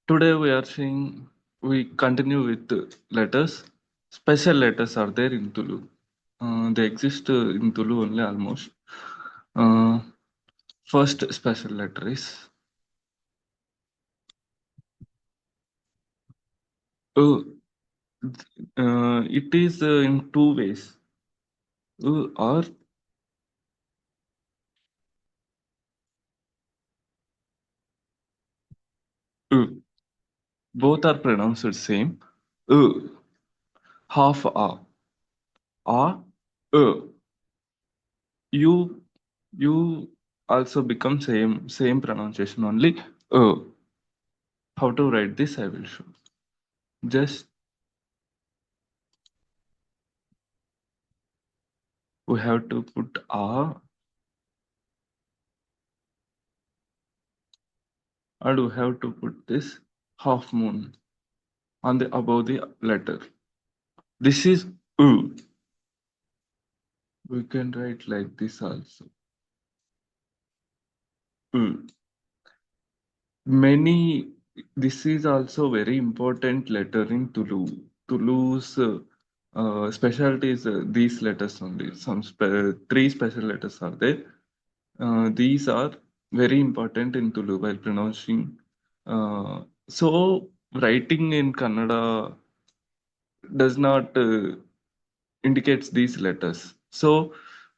Today we continue with letters. Special letters are there in Tulu. They exist in Tulu only almost. Uh, First special letter is uh, it is in two ways. Or both are pronounced same. Half a, you you also become same pronunciation only. How to write this? I will show. Just we have to put a and we have to put this half moon on the above the letter. This is u. We can write like this also. U. Many. This is also very important letter in Tulu. Tulu's specialty is these letters only. Three special letters are there. These are very important in Tulu while pronouncing. So writing in Kannada does not indicates these letters. So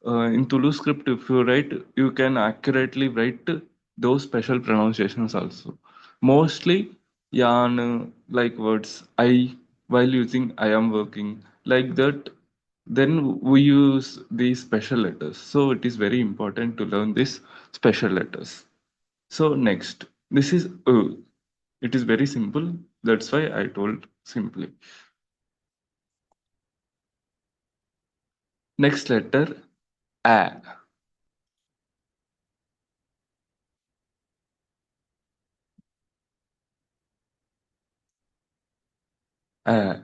in Tulu script, if you write, you can accurately write those special pronunciations also. Mostly yarn like words I while using I am working like that. Then we use these special letters. So it is very important to learn these special letters. So next, this is it is very simple. That's why I told simply. Next letter A. A.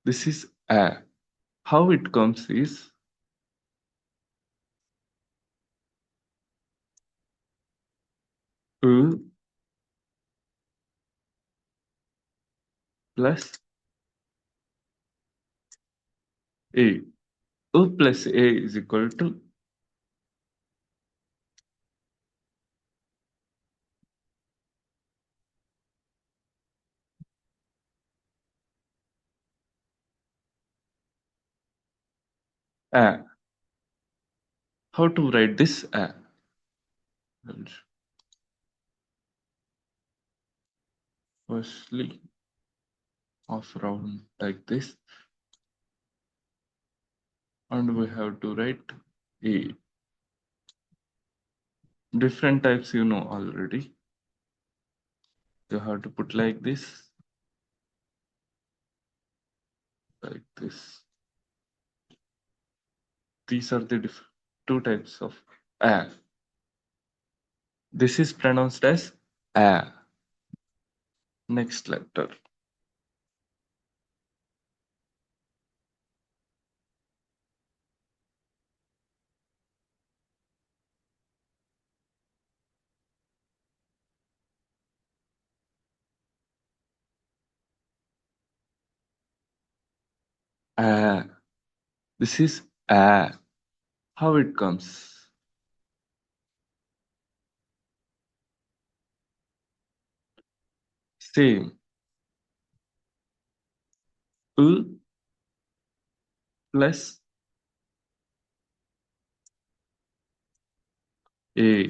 This is A. How it comes is U plus A. U plus A is equal to A. How to write this A? Firstly, half round like this, and we have to write A. Different types you know already. You have to put like this, like this. These are the two types of A. This is pronounced as A. Next letter. A. This is A. How it comes? Same. U plus A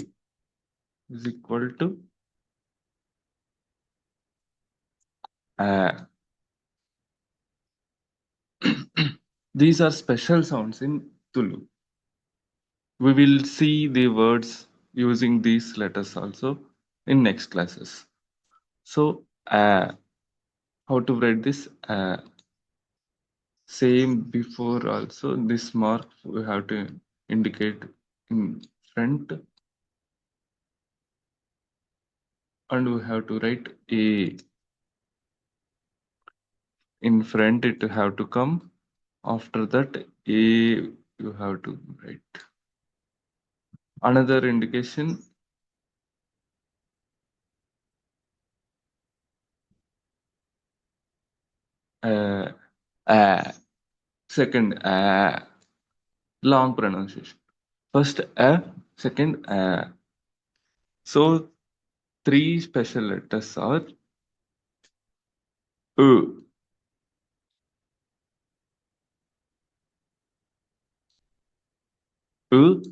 is equal to A. These are special sounds in Tulu. We will see the words using these letters also in next classes. So, how to write this? Same before also, this mark we have to indicate in front, and we have to write A. In front it have to come. After that, A you have to write. Another indication, A. Second A. Long pronunciation. First A, second A. So three special letters are U, U,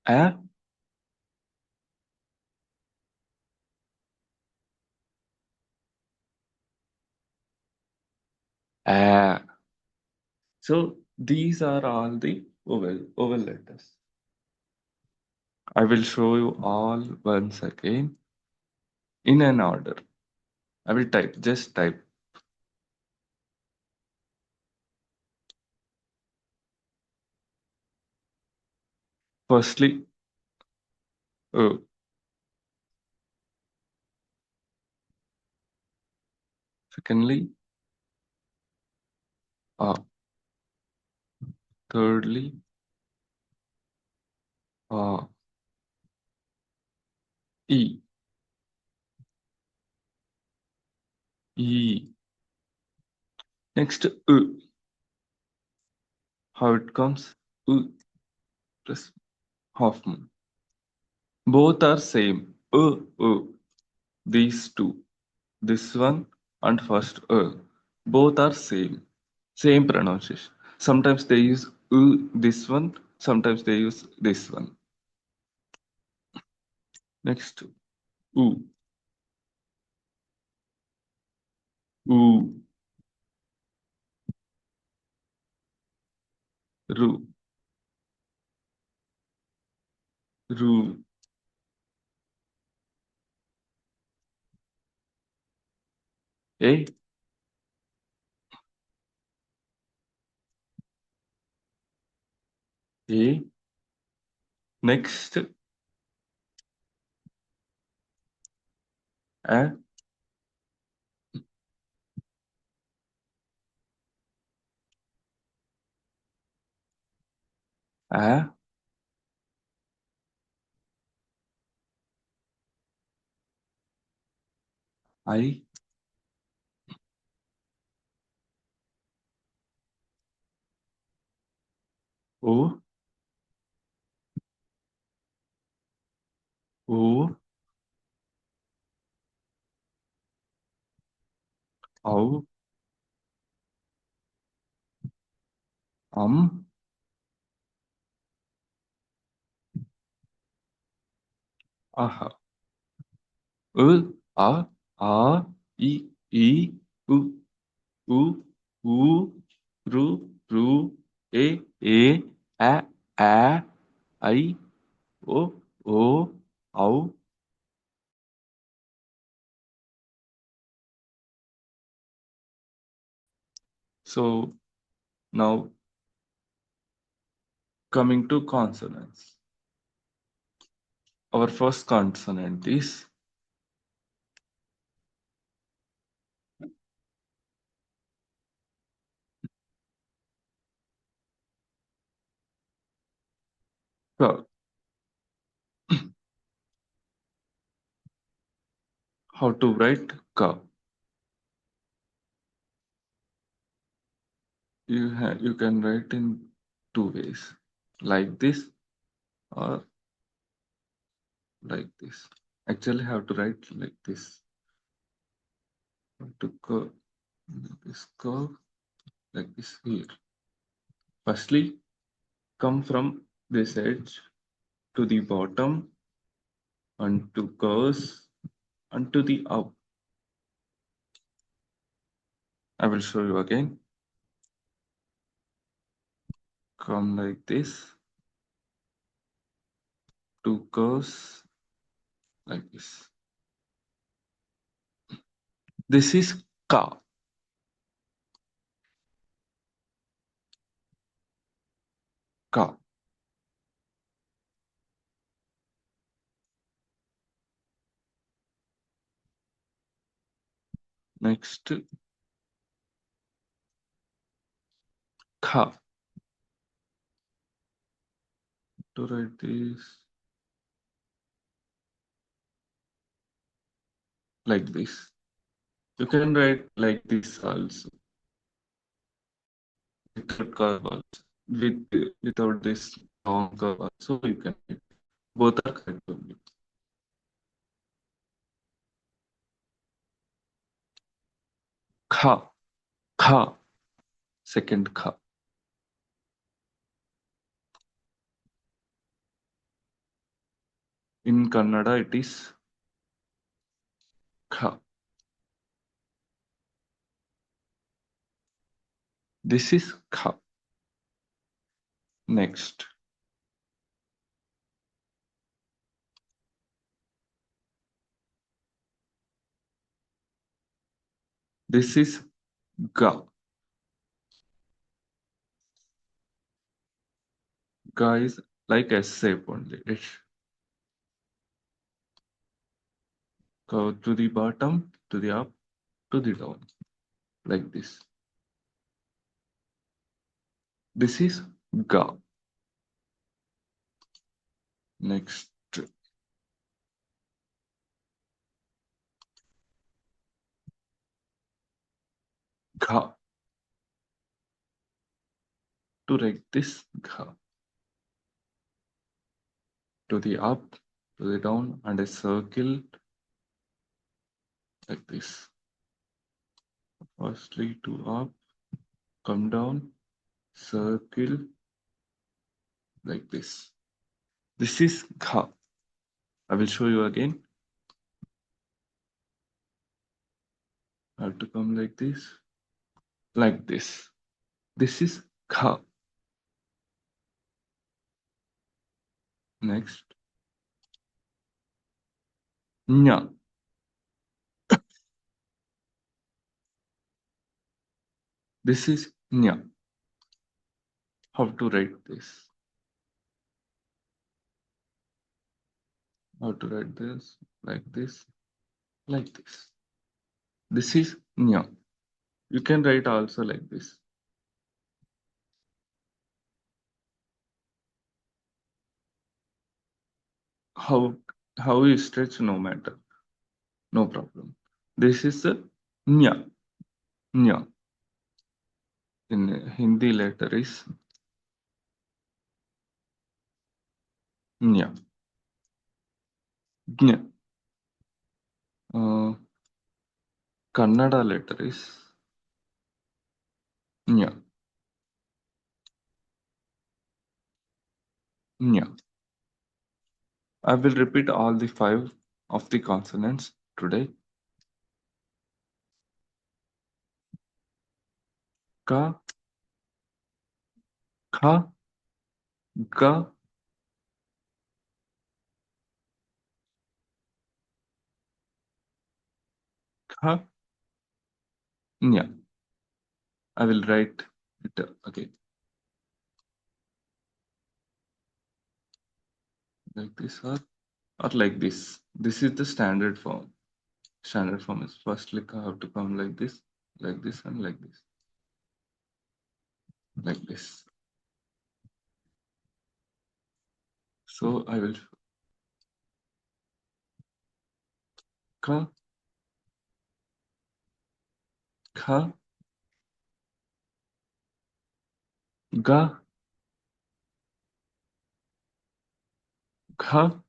A, A. So these are all the vowel letters. I will show you all once again in an order. I will just type. Firstly, U. Secondly, A. Thirdly, A. E. E. Next, U. How it comes? U plus half moon. Both are same. These two. This one and first both are same pronunciation. Sometimes they use this one, sometimes they use this one. Next, u, u, ru, ru, a, a. Next, a, a, I, o, o, au, aha. U, a, a, I, u, u, u, ru, ru, a, I, o, au. So now coming to consonants. Our first consonant is K. How to write K? You can write in two ways, like this or like this. Actually, have to write like this. To curve this curve like this here. Firstly, come from this edge to the bottom and to curves and to the up. I will show you again. Come like this, two curves like this. This is Ka. Ka. Next, Kha. To write this like this. You can write like this also, without curve also. Without this long curve also, you can write. Both are correct only. Kha, kha, second kha. In Kannada, it is kha. This is kha. Next, this is ga. Ga is like S shape only. It's go to the bottom, to the up, to the down, like this. This is ga. Next, gha. To write this gha. To the up, to the down, and a circle like this. Firstly to up, come down, circle like this. This is gha. I will show you again. I have to come like this, like this. This is gha. Next, nya. This is nya. How to write this? How to write this? Like this, like this. This is nya. You can write also like this. How how you stretch, no matter, no problem. This is a nya. Nya. In Hindi letter is nya. Nya. Kannada letter is nya. Nya. I will repeat all the 5 of the consonants today. Ka, kha, ga, kha, nya. I will write it again like this or like this. This is the standard form. Standard form is firstly I have to come like this, and like this, like this. So I will ka, kha, ga, kha,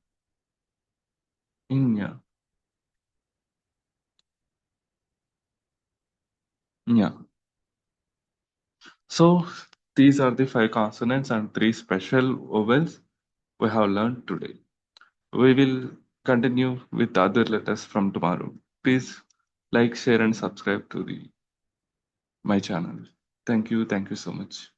nya, nya. So these are the 5 consonants and 3 special vowels we have learned today. We will continue with other letters from tomorrow. Please like, share, and subscribe to my channel. Thank you so much.